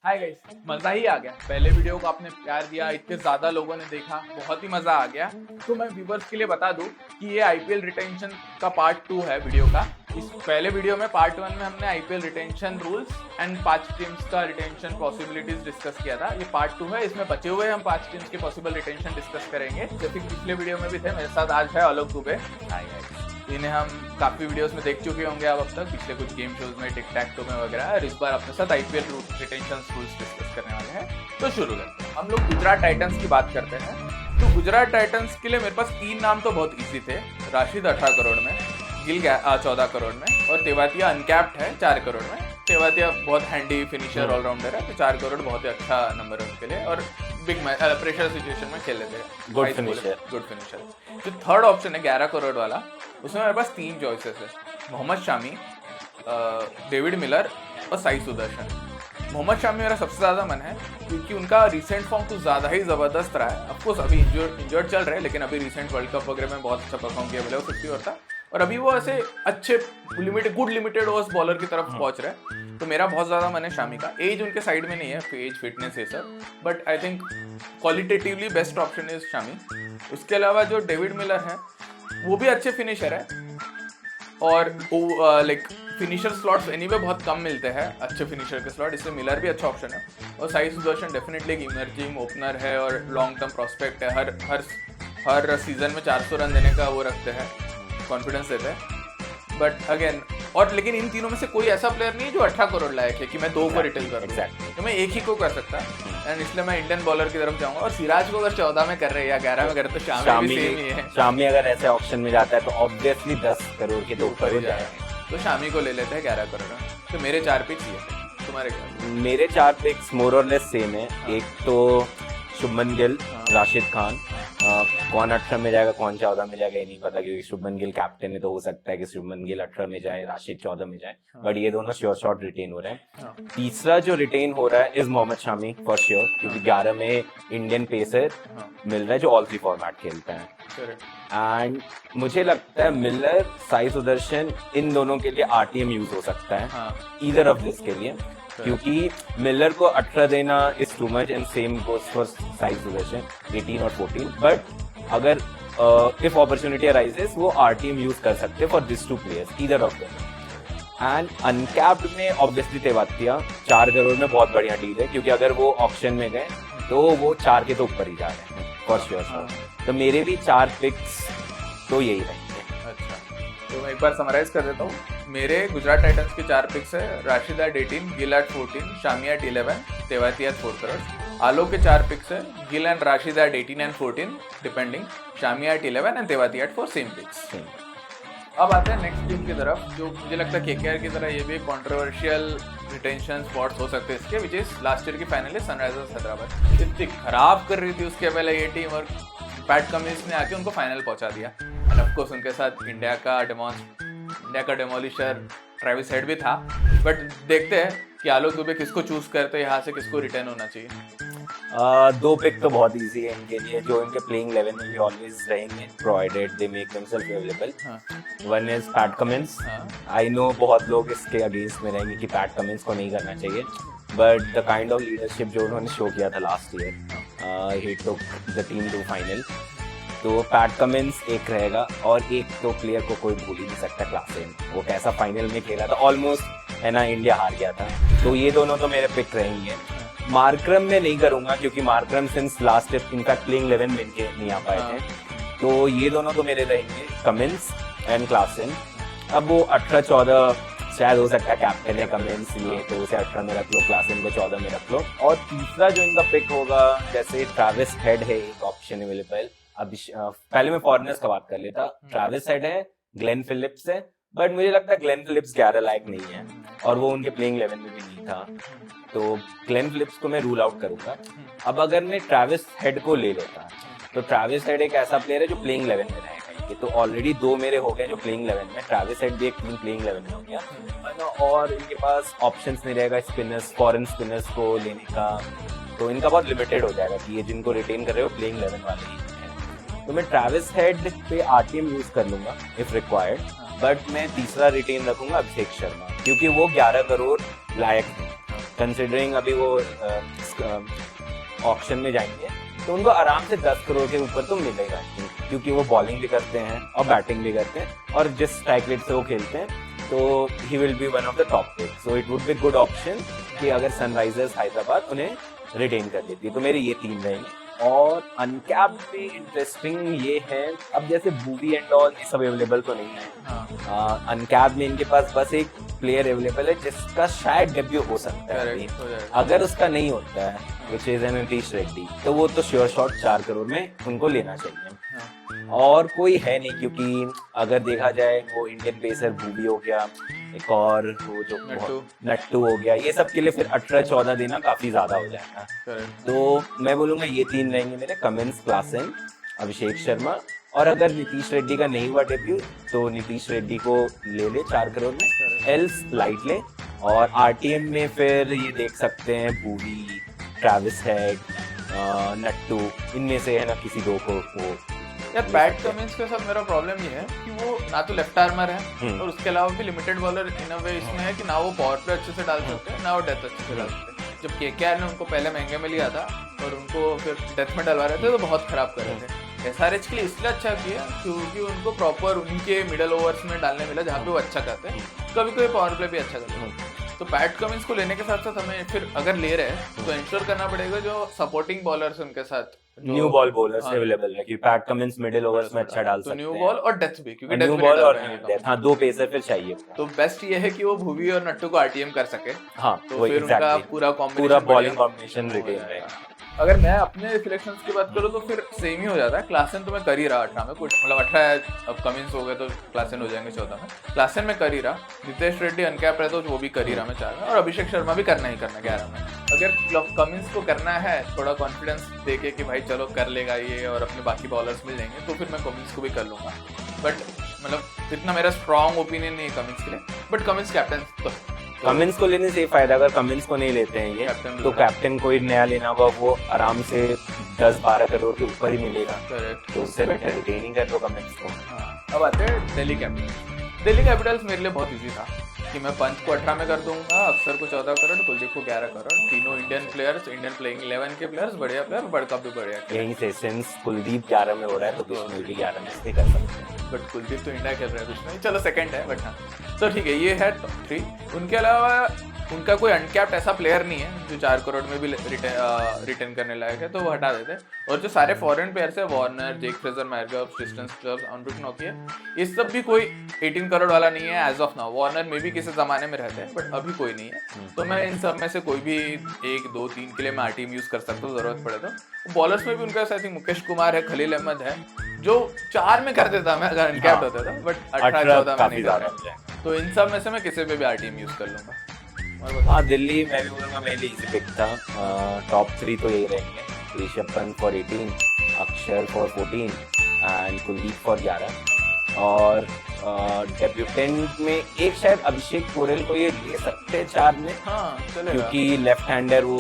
Hi guys, मजा ही आ गया। पहले वीडियो को आपने प्यार दिया, इतने ज्यादा लोगों ने देखा, बहुत ही मजा आ गया। तो मैं व्यूवर्स के लिए बता दूं कि ये आईपीएल रिटेंशन का पार्ट 2 है वीडियो का। इस पहले वीडियो में पार्ट 1 में हमने IPL retention rules and 5 teams का रिटेंशन पॉसिबिलिटीज डिस्कस किया था। ये पार्ट 2 है, इसमें बचे हुए हम 5 टीम्स के पॉसिबल रिटेंशन डिस्कस करेंगे। जैसे कि पिछले वीडियो में भी थे, मेरे साथ आज है आलोक दुबे। इन्हें हम काफी वीडियोस में देख चुके होंगे अब तक, पिछले कुछ गेम शोज में, टिक टैक टो में वगैरह। और इस बार अपने साथ आईपीएल रिटेंशन रूल्स डिस्कस करने वाले हैं। तो शुरू करते हैं। हम लोग गुजरात टाइटंस की बात करते हैं। तो गुजरात टाइटंस के लिए मेरे पास 3 नाम तो बहुत इजी थे। राशिद 18 करोड़ में, गिल 14 करोड़ में और तेवातिया अनकैप्ड है 4 करोड़ में। तेवातिया बहुत हैंडी फिनिशर ऑलराउंडर है, तो 4 करोड़ बहुत ही अच्छा नंबर है उनके लिए। और बिग प्रेशर सिचुएशन में खेल लेते हैं, गुड फिनिशर। जो थर्ड ऑप्शन है 11 करोड़ वाला, उसमें मेरे पास 3 चॉइसेस है। मोहम्मद शामी, डेविड मिलर और साई सुदर्शन। मोहम्मद शामी मेरा सबसे ज़्यादा मन है, क्योंकि उनका रिसेंट फॉर्म कुछ ज़्यादा ही ज़बरदस्त रहा है। ऑफकोर्स अभी इंजर्ड चल रहे हैं, लेकिन अभी रिसेंट वर्ल्ड कप वगैरह में बहुत अच्छा परफॉर्म किया, भले वो 50 ओवर था। और अभी वो ऐसे अच्छे गुड लिमिटेड ओवर्स बॉलर की तरफ पहुंच रहे हैं। तो मेरा बहुत ज़्यादा मन है शामी का। एज उनके साइड में नहीं है, एज फिटनेस है सब, but I think qualitatively best option is Shami. उसके अलावा जो डेविड मिलर है, वो भी अच्छे फिनिशर है और लाइक फिनिशर स्लॉट्स एनीवे बहुत कम मिलते हैं, अच्छे फिनिशर के स्लॉट, इसलिए मिलर भी अच्छा ऑप्शन है। और साई सुदर्शन डेफिनेटली एक इमर्जिंग ओपनर है और लॉन्ग टर्म प्रोस्पेक्ट है। हर सीजन में 400 रन देने का वो रखते हैं, कॉन्फिडेंस देते हैं। बट अगेन, और लेकिन इन तीनों में से कोई ऐसा प्लेयर नहीं है जो 18 करोड़ लायक है कि मैं 2 को रिटेल करूँ। तो मैं एक ही को कर सकता एंड इसलिए मैं इंडियन बॉलर की तरफ जाऊंगा। और सिराज को अगर 14 में कर रहे हैं या 11 में कर रहे, तो शामी भी सेम ही है। शामी अगर ऐसे ऑप्शन में जाता है तो ऑब्वियसली 10 करोड़ के तो ऊपर हो जाएगा। तो शामी को ले लेते हैं 11 करोड़। तो मेरे 4 पिक्स ही है, तुम्हारे क्या? मेरे 4 पिक्स मोर और लेस सेम है। एक तो शुभमन गिल, राशिद खान। कौन 18 में जाएगा कौन 14 में जाएगा ये नहीं पता, क्योंकि शुभमन गिल कैप्टन है, तो हो सकता है कि शुभमन गिल 18 में जाए, राशिद 14 में जाए। बट ये दोनों श्योर शॉट रिटेन हो रहे हैं। तीसरा जो रिटेन हो रहा है is Mohammed Shami for sure, क्योंकि 11 में इंडियन पेसर मिल रहा है जो ऑल 3 फॉर्मेट खेलता है। एंड मुझे लगता है मिलर, साई सुदर्शन, इन दोनों के लिए आरटीएम यूज हो सकता है, ईदर ऑफ दिस के लिए, क्योंकि मिलर को 18 देना is too much and same goes for Sai Sudarshan 18 और 14। बट अगर इफ अपॉर्चुनिटी अराइजेस, वो आरटीएम यूज कर सकते for this 2 players, either of them. And uncapped में ऑब्वियसली तेवातिया 4 करोड़ में बहुत बढ़िया डील है, क्योंकि अगर वो ऑप्शन में गए तो वो 4 के तो ऊपर ही जा रहे हैं फॉर श्योर। तो मेरे भी 4 पिक्स तो यही रहेंगे। अच्छा, तो मैं एक बार समराइज कर देता हूँ। मेरे गुजरात टाइटंस के 4 पिक्स है, Rashid at 18, Gill at 14, Shami at 11, Tewatia at 4 crore. Alok के 4 पिक्स है, Gill and Rashid at 18 and 14 depending, Shami at 11 and Tewatia at 4, same picks. अब आते हैं नेक्स्ट टीम की तरफ, जो मुझे लगता है केकेआर की तरह ये भी कंट्रोवर्शियल रिटेंशन स्पॉट्स हो सकते हैं इसके, विच इज लास्ट ईयर की फाइनलिस्ट सनराइजर्स हैदराबाद। इतनी खराब कर रही थी उसके पहले ये टीम, और पैट कमिंस ने आके उनको फाइनल पहुंचा दिया। एंड ऑफ कोर्स उनके साथ इंडिया का डेमोलिशर ट्रेविस हेड भी था। बट देखते हैं कि आलोक दुबे किसको चूज करते हैं, यहाँ से किसको रिटर्न होना चाहिए। 2 पिक तो बहुत इजी है इनके लिए, जो इनके प्लेइंग 11 में भी ऑलवेज रहेंगे, provided they make themselves available. One is Pat Cummins. I know बहुत लोग इसके अगेंस्ट में रहेंगे कि पैट कमिंस को नहीं करना चाहिए, but the kind of leadership जो उन्होंने शो किया था last year, he took the team to final. तो पैट कमिंस एक रहेगा, और एक तो प्लेयर को कोई भूल ही नहीं सकता, क्लासेन। वो कैसा फाइनल में खेला था, ऑलमोस्ट है ना, इंडिया हार गया था। तो ये दोनों तो मेरे पिक रहेंगे। मार्क्रम में नहीं करूंगा, क्योंकि मार्क्रम सिंस लास्ट इनका प्लेइंग 11 में इनके नहीं आ पाए थे। तो ये दोनों तो मेरे रहेंगे, कमिंस एंड क्लासेन। अब वो 18-14 शायद हो सकता है, कैप्टन है कमिंस, ये तो उसे 18 में रख लो, क्लासेन को 14 में रख लो। और तीसरा जो इनका पिक होगा, जैसे ट्रैविस हेड है एक ऑप्शन अवेलेबल। अभी पहले मैं फॉरेनर्स का बात कर लेता। ट्रैविस हेड है, ग्लेन फिलिप्स है, बट मुझे लगता है ग्लेन फिलिप्स 11 लायक नहीं है, और वो उनके प्लेइंग 11 में भी नहीं था। तो ग्लेन फिलिप्स को मैं रूल आउट करूंगा। अब अगर मैं ट्रैविस हेड को ले लेता, तो ट्रैविस हेड एक ऐसा प्लेयर है जो प्लेइंग 11 में रहेगा। ये तो ऑलरेडी 2 मेरे हो गए जो प्लेइंग 11 में, ट्रैविस हेड भी एक प्लेइंग 11 में हो गया। और इनके पास ऑप्शंस नहीं रहेगा स्पिनर्स, फॉरेन स्पिनर्स को लेने का, तो इनका बहुत लिमिटेड हो जाएगा कि ये जिनको रिटेन कर रहे हो प्लेइंग 11 वाले ही हैं। तो मैं ट्रैविस हेड पे आरटीएम यूज कर लूंगा इफ रिक्वायर्ड, बट मैं तीसरा रिटेन रखूंगा अभिषेक शर्मा, क्योंकि वो 11 करोड़ लायक है। कंसिडरिंग अभी वो ऑक्शन में जाएंगे तो उनको आराम से 10 करोड़ के ऊपर तो मिलेगा, क्योंकि वो बॉलिंग भी करते हैं और बैटिंग भी करते हैं, और जिस स्ट्राइक रेट से वो खेलते हैं तो he will be one of the top pick. So it would be good option कि अगर सनराइजर्स हैदराबाद उन्हें रिटेन कर लेती है। तो मेरे ये 3 रहेंगे। और अनकैप में इंटरेस्टिंग ये है, अब जैसे बूवी एंड ऑल ये सब अवेलेबल तो नहीं है, अनकैप में इनके पास बस एक प्लेयर अवेलेबल है जिसका शायद डेब्यू हो सकता है अभी। अगर उसका नहीं होता है विच इज नीतीश रेड्डी, तो वो तो श्योर शॉट 4 करोड़ में उनको लेना चाहिए। और कोई है नहीं, क्योंकि अगर देखा जाए वो इंडियन पेसर बूवी हो गया, एक और वो जो नट्टू हो गया, ये सब के लिए फिर 18-14 देना काफी ज्यादा हो जाएगा। तो मैं बोलूंगा ये 3 रहेंगे मेरे, कमिंस, क्लासन, अभिषेक शर्मा। और अगर नीतीश रेड्डी का नहीं हुआ डेब्यू तो नीतीश रेड्डी को ले 4 करोड़ में, एल्स लाइट ले। और आरटीएम में फिर ये देख सकते हैं बूवी, ट्रैविस हेड, नट्टू, इनमें से है ना किसी 2 को वो। यार पैट कमिंस के साथ मेरा प्रॉब्लम ये है कि वो ना तो लेफ्ट आर्मर है और उसके अलावा भी लिमिटेड बॉलर इन अ वे इसमें है कि ना वो पावर प्ले अच्छे से डाल सकते हैं ना वो डेथ अच्छे से डाल सकते हैं। जब केकेआर ने उनको पहले महंगे में लिया था और उनको फिर डेथ में डलवा रहे थे तो बहुत खराब कर रहे थे। एसआरएच के लिए इसलिए अच्छा किया क्योंकि उनको प्रॉपर उनके मिडल ओवर्स में डालने मिला जहाँ पे वो अच्छा करते हैं, कभी कभी पावर प्ले भी अच्छा करते हैं। तो पैट कमिंस को लेने के साथ साथ हमें फिर अगर ले रहे हैं तो इंश्योर करना पड़ेगा जो सपोर्टिंग बॉलर्स उनके साथ न्यू बॉल बॉलर्स अवेलेबल है, कि पैट कमिंस मिडिल ओवर्स में अच्छा डाल सकते हैं। न्यू बॉल और डेथ भी, क्योंकि न्यू बॉल और डेथ, हाँ 2 पेसर फिर चाहिए। तो बेस्ट ये है कि वो भुवी और नट्टू को आरटीएम कर सके। हाँ, तो फिर उनका पूरा बॉलिंग कॉम्बिनेशन रिटेन रहेगा। अगर मैं अपने सिलेक्शंस की बात करूँ तो फिर सेम ही हो जाता है। क्लासन तो मैं कर ही रहा 18 में, कुछ मतलब 18 है, अब कमिंस हो गए तो क्लासन हो जाएंगे 14 में। क्लासन में कर ही रहा, नितेश रेड्डी अनकैप रहे तो वो भी कर ही रहा मैं 4 में, और अभिषेक शर्मा भी करना ही करना 11 में। अगर कमिंस को करना है थोड़ा कॉन्फिडेंस देके कि भाई चलो कर लेगा ये और अपने बाकी बॉलर्स मिल जाएंगे, तो फिर मैं कमिंस को भी कर लूंगा। बट मतलब इतना मेरा स्ट्रॉन्ग ओपिनियन नहीं है कमिंस के लिए, बट कमिंस कैप्टन तो कमिंस को लेने से फायदा, अगर कमिंस को नहीं लेते हैं ये तो कैप्टन कोई नया लेना होगा, वो आराम से 10-12 करोड़ के ऊपर ही मिलेगा। तो उससे बेटर रिटेनिंग कर लो कमिंस को। अब आते हैं दिल्ली कैपिटल्स। दिल्ली कैपिटल्स मेरे लिए बहुत इजी था कि मैं पंच को 18 में कर दूंगा, अक्षर को 14 करोड़, कुलदीप को 11 करोड़, तीनों इंडियन प्लेयर्स, इंडियन प्लेइंग 11 के प्लेयर्स, बढ़िया प्लेयर, वर्ल्ड कप भी बढ़िया। यहीं से सिंस कुलदीप 11 में हो रहा है तो बिश्नोई भी 11 में से कर सकते हैं। बट कुलदीप तो इंडिया खेल रहा है, बिश्नोई चलो सेकंड है, बट हाँ तो ठीक है, ये है टॉप 3। उनके अलावा उनका कोई अनकैप्ड ऐसा प्लेयर नहीं है जो 4 करोड़ में भी रिटर्न करने लायक है, तो वो हटा देते हैं। और जो सारे फॉरेन प्लेयर्स है, वार्नर, जेक फ्रेजर, मैरगब, ट्रिस्टन स्टब्स, अनब्रुक नोकिया, ये सब भी कोई 18 करोड़ वाला नहीं है एज ऑफ नाउ। वार्नर में भी किसी जमाने में रहते हैं बट अभी कोई नहीं है। तो मैं इन सब में से कोई भी 1, 2, 3 के लिए मैं आरटीएम यूज कर सकता हूँ जरूरत पड़े तो। बॉलर्स में भी उनका आई थिंक मुकेश कुमार है, खलील अहमद है, जो 4 में कर देता मैं अगर अनकैप्ड होता था, बट 18-14 में नहीं कर रहा। तो इन सब में से मैं किसी पे भी आरटीएम यूज कर लूंगा। हाँ, दिल्ली मैं भी बोलूँगा मेरे लिए इजी पिक था। टॉप 3 तो यही रहेंगे, ऋषभ पंत फॉर 18, अक्षर फॉर 14 एंड कुलदीप फॉर 11। और डेब्यूटेंट में एक शायद अभिषेक पोरेल को ये ले सकते हैं 4 में। हाँ, क्योंकि लेफ्ट हैंडर वो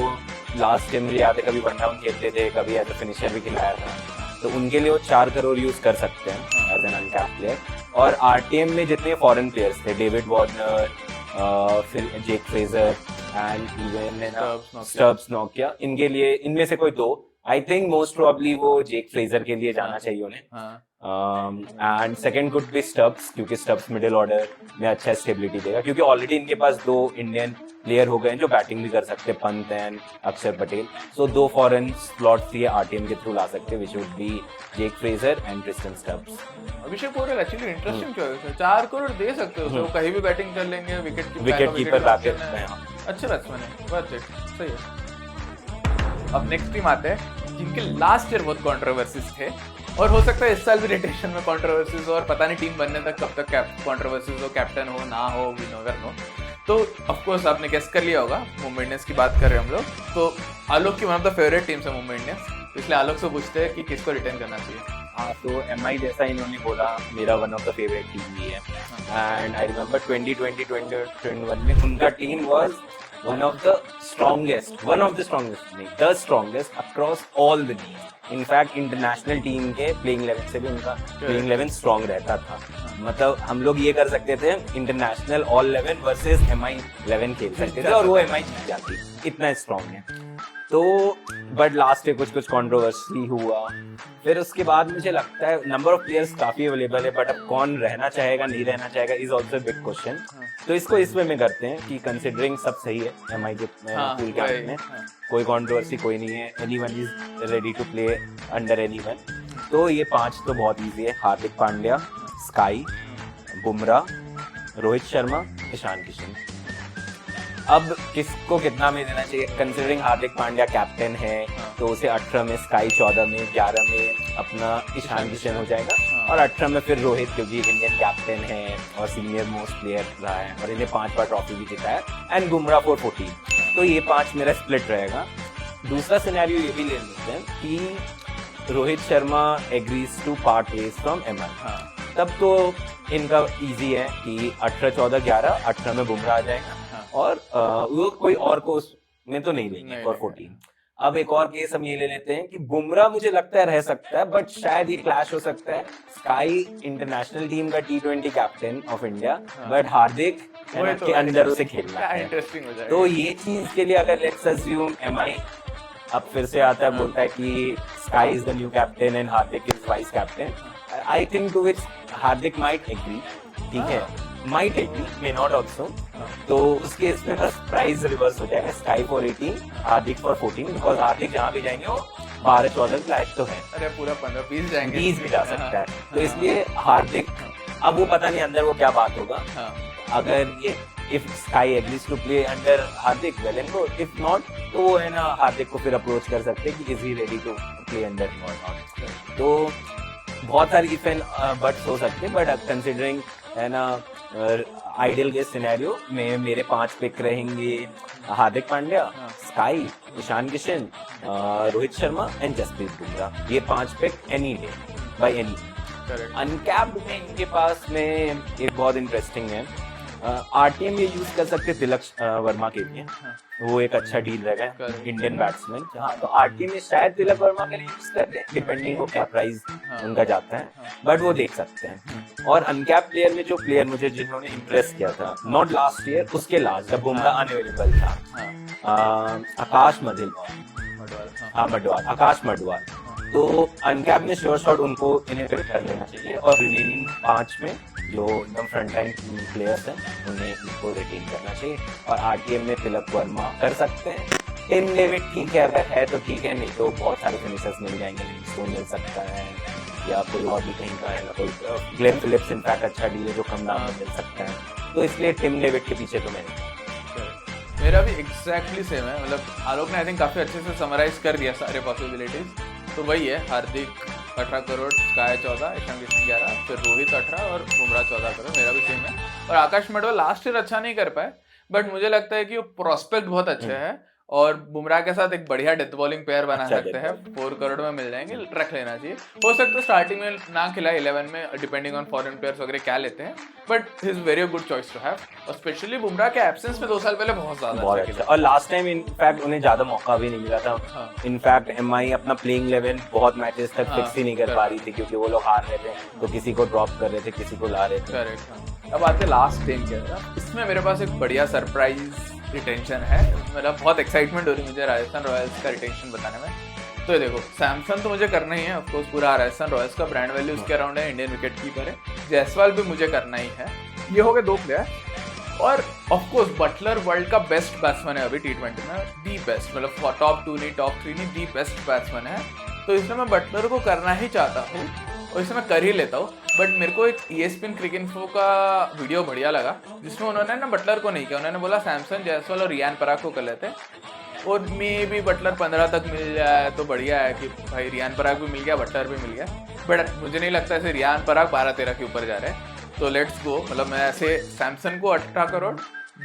लास्ट टाइम मुझे याद है कभी वन डाउन खेलते थे, कभी एज अ फिनिशर भी खिलाया था, तो उनके लिए वो 4 करोड़ यूज कर सकते हैं एज एन अनकैप्ड प्लेयर। और आरटीएम में जितने फॉरेन प्लेयर्स थे, डेविड वार्नर, फिर Jake Fraser and even Stubbs नोकिया, इनके लिए इनमें से कोई 2, आई थिंक मोस्ट प्रोबेबली वो जेक फ्रेजर के लिए जाना चाहिए उन्हें। And second could be Stubbs, क्योंकि स्टब्स मिडिल ऑर्डर में अच्छा स्टेबिलिटी देगा, क्योंकि ऑलरेडी इनके पास 2 इंडियन प्लेयर हो गए जो बैटिंग भी कर सकते हैं, पंत एंड अक्षर पटेल। सो 2 फॉरेन स्लॉट्स ये आरटीएम के थ्रू ला सकते हैं, which would be Jake Fraser and Tristan Stubbs. Abhishek Porel actually interesting choice है, 4 करोड़ दे सकते हो उसे, वो कहीं भी बैटिंग कर लेंगे, विकेट कीपर बैकअप में अच्छे बैट्समैन है, बात है सही है। अब नेक्स्ट टीम आते हैं जिनके लास्ट ईयर बहुत कंट्रोवर्सीज थे और हो सकता है इस साल भी रोटेशन में कंट्रोवर्सीज हो, और पता नहीं टीम बनने तक कब तक कंट्रोवर्सीज हो, कैप्टन हो ना हो, वी नेवर नो। तो ऑफ कोर्स आपने गेस कर लिया होगा, मुंबई इंडियंस की बात कर रहे हैं हम लोग। तो आलोक की one of the favourite teams है मुंबई इंडियंस, इसलिए आलोक से पूछते हैं कि किसको रिटर्न करना चाहिए। हाँ, तो एमआई जैसा इन्होंने बोला, मेरा one of the favourite team भी है। एंड आई रिमेंबर 2020-2021 में उनका team was one of the strongest नहीं, the strongest across all the leagues. In fact international team के प्लेइंग 11 से भी उनका प्लेइंग 11 स्ट्रॉन्ग रहता था. मतलब हम लोग ये कर सकते थे, इंटरनेशनल ऑल 11 वर्सेस MI 11 खेल सकते थे और वो MI जीत जाती, इतना स्ट्रॉन्ग है. तो बट लास्ट में कुछ कंट्रोवर्सी हुआ. फिर उसके बाद मुझे लगता है नंबर ऑफ प्लेयर्स काफी अवेलेबल है, बट अब कौन रहना चाहेगा नहीं रहना चाहेगा इज ऑल्सो बिग क्वेश्चन. तो इसको इस वे में करते हैं कि कंसिडरिंग सब सही है MI के पूल के में, कोई कंट्रोवर्सी कोई नहीं है, anyone is ready to play under anyone. तो ये 5 तो बहुत इजी है. हार्दिक पांड्या, स्काई, बुमराह, रोहित शर्मा, ईशान किशन. अब किसको कितना में देना चाहिए? कंसिडरिंग हार्दिक पांड्या कैप्टन है तो उसे 18 में, स्काई 14 में, 11 में अपना ईशान किशन हो जाएगा और 18 में फिर रोहित, क्योंकि इंडियन कैप्टन है और सीनियर मोस्ट प्लेयर रहा है और इन्हें 5 बार ट्रॉफी भी जीता है. And Bumrah for 14. तो ये 5 मेरा स्प्लिट रहेगा. दूसरा सिनेरियो ये भी ले लेते हैं कि Rohit Sharma agrees to part ways from MI. तब तो इनका इजी है कि 18, 14, 11, 18 में बुमराह आ जाएगा और वो कोई और को उसमें तो नहीं लेंगे फॉर 14. अब एक और केस हम ये ले लेते हैं कि बुमराह मुझे लगता है रह सकता है, बट शायद ये क्लैश हो सकता है. स्काई इंटरनेशनल टीम का T20 captain of India, but Hardik के अंदर उसे खेलना है. तो ये चीज के लिए अगर लेट्स अज्यूम MI अब फिर से आता है, बोलता है कि SKY is the new captain and Hardik is vice captain. I think to which Hardik might agree. ठीक है, might agree, may not also. तो उसके इसमें बस प्राइस रिवर्स हो जाएगा. SKY for 18, Hardik for 14, because Hardik जहाँ भी जाएंगे वो 12-14 लायक तो है. अरे पूरा 15-20 जाएंगे, 20 भी जा सकता है. तो इसलिए हार्दिक, अब वो पता नहीं अंदर वो क्या बात होगा. अगर ये if SKY agrees to play under Hardik, well and good. If not तो वो है ना, हार्दिक को फिर अप्रोच कर सकते हैं कि is he ready to play under और नॉट. तो बहुत सारी इफ एंड बट्स हो सकते हैं, बट कंसिडरिंग है ना आइडियल केस सिनेरियो में मेरे 5 पिक रहेंगे. Hardik Pandya, SKY, Ishan Kishan, Rohit Sharma and Jasprit Bumrah. ये 5 pick any day by any. Uncapped में इनके पास में एक बहुत इंटरेस्टिंग है. RTM ये यूज कर सकते तिलक वर्मा के लिए. वो एक अच्छा डील रहेगा, इंडियन बैट्समैन. तो RTM में शायद तिलक वर्मा के लिए यूज करते हैं, डिपेंडिंग हो क्या प्राइस उनका जाता है, बट वो देख सकते हैं. और अनकैप प्लेयर में जो प्लेयर मुझे जिन्होंने इम्प्रेस किया था, नॉट लास्ट ईयर, उसके लास्ट जब बुमराह अनअवेलेबल था, आकाश मडवाल. आकाश मडवाल. तो अनकैप में श्योर शॉट उनको इन्हें पिक कर लेना चाहिए और रिमेनिंग 5 में जो एकदम फ्रंट लाइन स्पिनर्स हैं उन्हें इनको रिटेन करना चाहिए. और RTM में तिलक वर्मा कर सकते हैं. टिम डेविड ठीक है, अगर है तो ठीक है, नहीं तो बहुत सारे फिनिशर्स मिल जाएंगे. लिविंगस्टोन मिल सकता है या कोई और भी कहीं का है ना, कोई ग्लेन फिलिप्स इनफैक्ट अच्छा डील है जो कम दाम में मिल सकता है. तो इसलिए टिम डेविड के पीछे तो मैं मेरा भी एग्जैक्टली सेम है. मतलब आलोक ने आई थिंक काफी अच्छे से समराइज कर दिया सारे पॉसिबिलिटीज. तो वही है, हार्दिक 18 करोड़, स्काई 14, ईशान किशन 11, फिर रोहित 18 और बुमराह 14 करोड़. मेरा भी सेम है. और आकाश मडवाल लास्ट ईयर अच्छा नहीं कर पाए, बट मुझे लगता है कि वो प्रोस्पेक्ट बहुत अच्छे है और बुमराह के साथ एक बढ़िया डेथ बॉलिंग पेयर बना सकते हैं. 4 करोड़ में मिल जाएंगे, रख लेना चाहिए. हो सकता है स्टार्टिंग में ना खिलाए 11 में, डिपेंडिंग ऑन फॉरेन प्लेयर्स वगैरह क्या लेते हैं, but he is very good choice to have. और स्पेशली बुमराह के एब्सेंस में 2 साल पहले बहुत ज्यादा अच्छा. और लास्ट टाइम इनफैक्ट उन्हें ज्यादा मौका भी नहीं मिला था. इनफैक्ट MI अपना प्लेइंग 11 बहुत मैचेस तक फिक्स ही नहीं कर पा रही थी, क्योंकि वो लोग हार रहे थे तो किसी को ड्रॉप कर रहे थे, किसी को ला रहे थे. करेक्ट. अब आते लास्ट टीम के अंदर. इसमें मेरे पास एक बढ़िया सरप्राइज रिटेंशन है. मतलब बहुत एक्साइटमेंट हो रही मुझे राजस्थान रॉयल्स का रिटेंशन बताने में. तो देखो, सैमसन तो मुझे करना ही है ऑफ कोर्स. पूरा राजस्थान रॉयल्स का ब्रांड वैल्यू उसके अराउंड है. इंडियन विकेट कीपर है. जायसवाल भी मुझे करना ही है. ये हो गए 2 प्लेयर. और ऑफ कोर्स बटलर वर्ल्ड का बेस्ट बैट्समैन है अभी T20 में. दी बेस्ट, मतलब टॉप 2 नहीं, टॉप 3 नहीं, दी बेस्ट बैट्समैन है. तो इसलिए मैं बटलर को करना ही चाहता हूँ और इसे मैं कर ही लेता हूँ. बट मेरे को एक ESPN क्रिकइन्फो का वीडियो बढ़िया लगा, जिसमें उन्होंने ना बटलर को नहीं किया. उन्होंने बोला सैमसन, जायसवाल और रियान पराग को कर लेते हैं. और मे भी बटलर 15 तक मिल जाए तो बढ़िया है कि भाई रियान पराग भी मिल गया, बटलर भी मिल गया. बट मुझे नहीं लगता ऐसे रियान पराग 12-13 के ऊपर जा रहे हैं. तो लेट्स गो. मतलब मैं ऐसे सैमसन को 18 करोड़,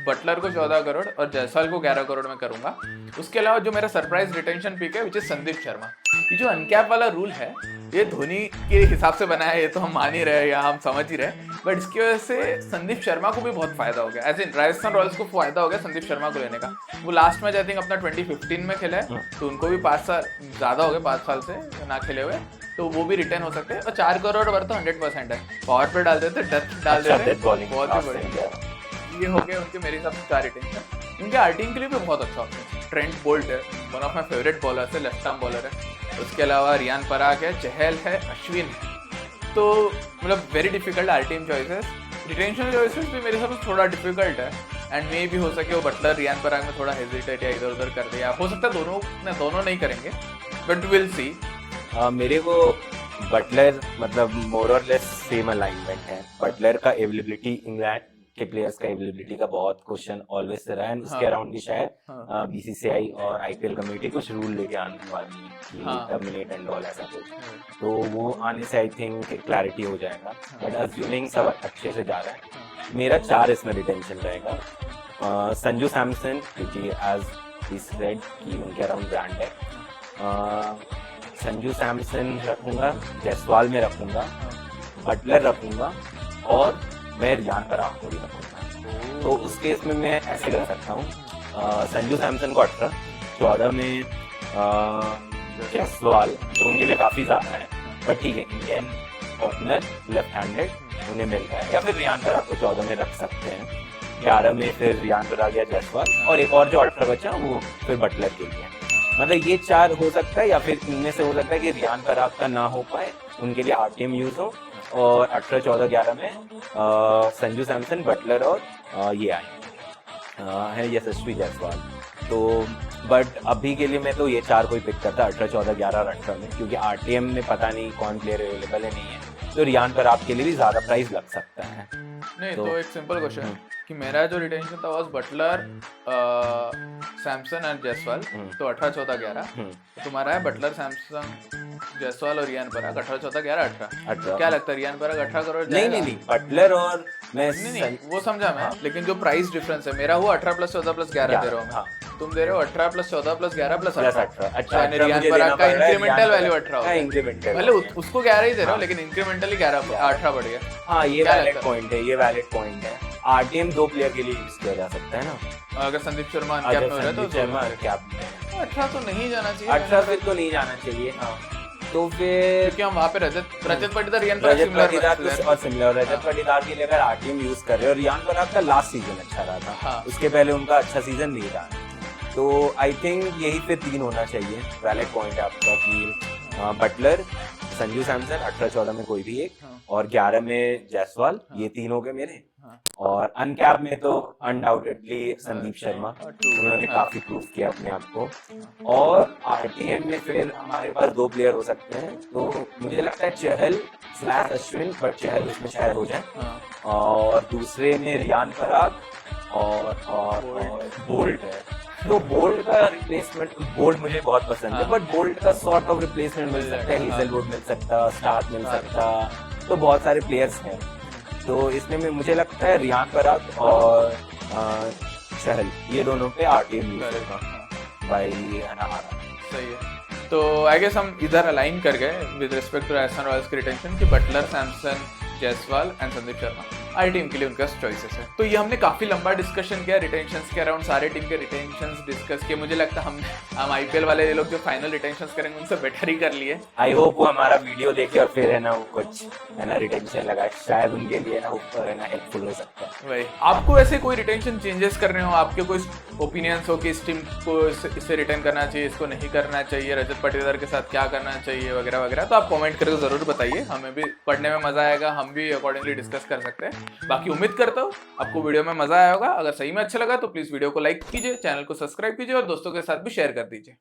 बटलर को 14 करोड़ और जायसवाल को 11 करोड़ में करूंगा। उसके अलावा जो मेरा सरप्राइज रिटेंशन पिक है विच इज संदीप शर्मा। ये जो अनकैप वाला रूल है ये धोनी के हिसाब से बनाया है, ये तो हम मान ही रहे हैं या हम समझ ही रहे हैं, बट इसकी वजह से संदीप शर्मा को भी बहुत फायदा हो गया। एज इन राजस्थान रॉयल्स को फायदा हो गया संदीप शर्मा को लेने का। वो लास्ट मैच आई थिंक अपना 2015 में खेला है, तो उनको भी 5 साल ज़्यादा हो गए, 5 साल से ना खेले हुए, तो वो भी रिटर्न हो सकते हैं। और 4 करोड़ वर्थ तो 100% है। पावर पे डाल देते, डेथ डाल देते, बहुत ही बढ़िया। ये हो गए उनके मेरे हिसाब से 4 रिटेंशन। इनके आर्टिंग के लिए भी बहुत अच्छा ऑप्शन है। ट्रेंट बोल्ट है, one of my favourite bowler है, लेफ्ट आर्म बॉलर है। उसके अलावा रियान पराग है, चहल है, अश्विन है। तो मतलब very difficult RTM choices. Retention choices भी मेरे हिसाब से थोड़ा डिफिकल्ट है, एंड मे भी हो सके वो बटलर रियान पराग में थोड़ा हेजिटेट या इधर उधर कर दे, या हो सकता है दोनों नहीं करेंगे, बट विल सी। मेरे को बटलर मतलब मोर और लेस सेम अलाइनमेंट है। बटलर का अवेलेबिलिटी, इंग्लैंड के प्लेयर्स का अवेलेबिलिटी का बहुत क्वेश्चन ऑलवेज रहा है। उसके अराउंड भी शायद बीसीसीआई और आईपीएल कमेटी कुछ रूल लेके आने वाली है कि टर्मिनेट एंड ऑल ऐसा कुछ, तो वो आने से आई थिंक क्लैरिटी हो जाएगा। बट अज्यूमिंग सब अच्छे से जा रहा है, मेरा 4 इसमें रिटेंशन रहेगा। संजू सैमसन, क्योंकि एज इस रेड की उनके अराउंड ब्रांड है, संजू सैमसन रखूंगा, जायसवाल में रखूंगा, बटलर रखूंगा और मैं रियान पराग को भी रखूंगा। तो उस केस में मैं ऐसे कर सकता हूँ, संजू सैमसन को 18, 14 में जायसवाल, जो उनके लिए काफी ज्यादा है, बट ठीक है, इंडियन ओपनर लेफ्ट हैंडेड उन्हें मिल गया, या फिर रियान पराग को 14 में रख सकते हैं। 11 में फिर रियान पराग या जायसवाल, और एक और जो 18 बचा वो फिर बटलर के लिए। मतलब ये 4 हो सकता है, या फिर इनमें से हो सकता है कि रियान पराग का ना हो पाए, उनके लिए आरटीएम यूज हो, और 18, 14, 11 में संजू सैमसन, बटलर और ये आए है यशस्वी जायसवाल। तो बट अभी के लिए मैं तो ये 4 को ही पिक करता, 18, 14, 11 और 18 में, क्योंकि आरटीएम में पता नहीं कौन प्लेयर अवेलेबल है नहीं है, तो रियान पराग के लिए भी ज्यादा प्राइस लग सकता है। नहीं तो एक सिंपल क्वेश्चन कि मेरा जो रिटेंशन था was Buttler, Samson and Jaiswal, तो 18, 14, 11। तुम्हारा है बटलर, सैमसन, जायसवाल और रियान पराग 18, 14, 11, 18। क्या लगता है रियान पराग 18 करोड़ जाएगा? नहीं, बटलर और मैं नहीं वो समझा मैं, लेकिन जो प्राइस डिफरेंस है, मेरा हुआ 18 + 14 + 11 दे रहा हूँ, तुम दे रहे हो 18 + 14 + 11 + 18। अच्छा, रियान पराग का इंक्रीमेंटल वैल्यू 18 होगा, मतलब उसको 11 ही दे रहा हूँ, लेकिन इंक्रीमेंटली 18 बढ़ गया। हाँ, ये वैलिड पॉइंट है, ये वैलिड पॉइंट है। आरटीएम 2 प्लेयर के लिए यूज किया जा सकता है ना। अगर संदीप शर्मा कैप में हो रहा है तो शर्मा कैप में 18 तो नहीं जाना चाहिए, 18 फिर तो नहीं जाना चाहिए। हाँ, तो फिर क्योंकि हम वहाँ पे रजत पाटीदार, रियान पराग सिमिलर रजत पाटीदार के लिए अगर आरटीएम यूज कर रहे हो, रियान पराग का लास्ट सीजन अच्छा रहा था। हाँ। उसके पहले उनका अच्छा सीजन नहीं रहा, तो आई थिंक यही फिर 3 होना चाहिए। वैलिड पॉइंट है आपका कि बटलर, संजू सैमसन 18, 14 में कोई भी एक, और 11 में जायसवाल, ये 3 हो गए मेरे। और अनकैप में तो अनडाउटेडली संदीप शर्मा, उन्होंने काफी प्रूव किया अपने आप को। और आरटीएम में फिर हमारे पास 2 प्लेयर हो सकते हैं, तो मुझे लगता है चहल / अश्विन, बट चहल उसमें शायद हो जाए, और दूसरे में रियान पराग और बोल्ट है। तो बोल्ट का रिप्लेसमेंट, बोल्ट मुझे बहुत पसंद है, बट बोल्ट का सॉर्ट ऑफ रिप्लेसमेंट मिल सकता है, हेजलवुड मिल सकता, स्टार्क मिल सकता, तो बहुत सारे प्लेयर्स हैं। तो इसमें में मुझे लगता है रियान पराग और चहल, ये दोनों पे आरटीएम यूज होगा भाई। सही है, तो आई गेस हम इधर अलाइन कर गए with respect to Rajasthan Royals की रिटेंशन कि Buttler, Samson, Jaiswal and Sandeep Sharma हर टीम के लिए उनका चॉइसेस है। तो ये हमने काफी लंबा डिस्कशन किया रिटेंशंस के अराउंड, सारे टीम के रिटेंशंस डिस्कस किए। मुझे लगता है हम आईपीएल वाले लोग जो फाइनल रिटेंशंस करेंगे उनसे बेटर ही कर लिए। आई होप वो हमारा वीडियो देखे और फिर है ना वो कुछ है ना रिटेंशन लगाए, शायद उनके लिए ना ऊपर है ना हेल्पफुल हो सकता है। वही, आपको ऐसे कोई रिटेंशन चेंजेस करने हो, आपके कोई ओपिनियंस हो कि इस टीम को इससे रिटेन करना चाहिए, इसको नहीं करना चाहिए, रजत पाटीदार के साथ क्या करना चाहिए वगैरह वगैरह, तो आप कमेंट करके जरूर बताइए, हमें भी पढ़ने में मजा आएगा, हम भी अकॉर्डिंगली डिस्कस कर सकते हैं। बाकी उम्मीद करता हूँ आपको वीडियो में मजा आया होगा। अगर सही में अच्छा लगा तो प्लीज वीडियो को लाइक कीजिए, चैनल को सब्सक्राइब कीजिए और दोस्तों के साथ भी शेयर कर दीजिए।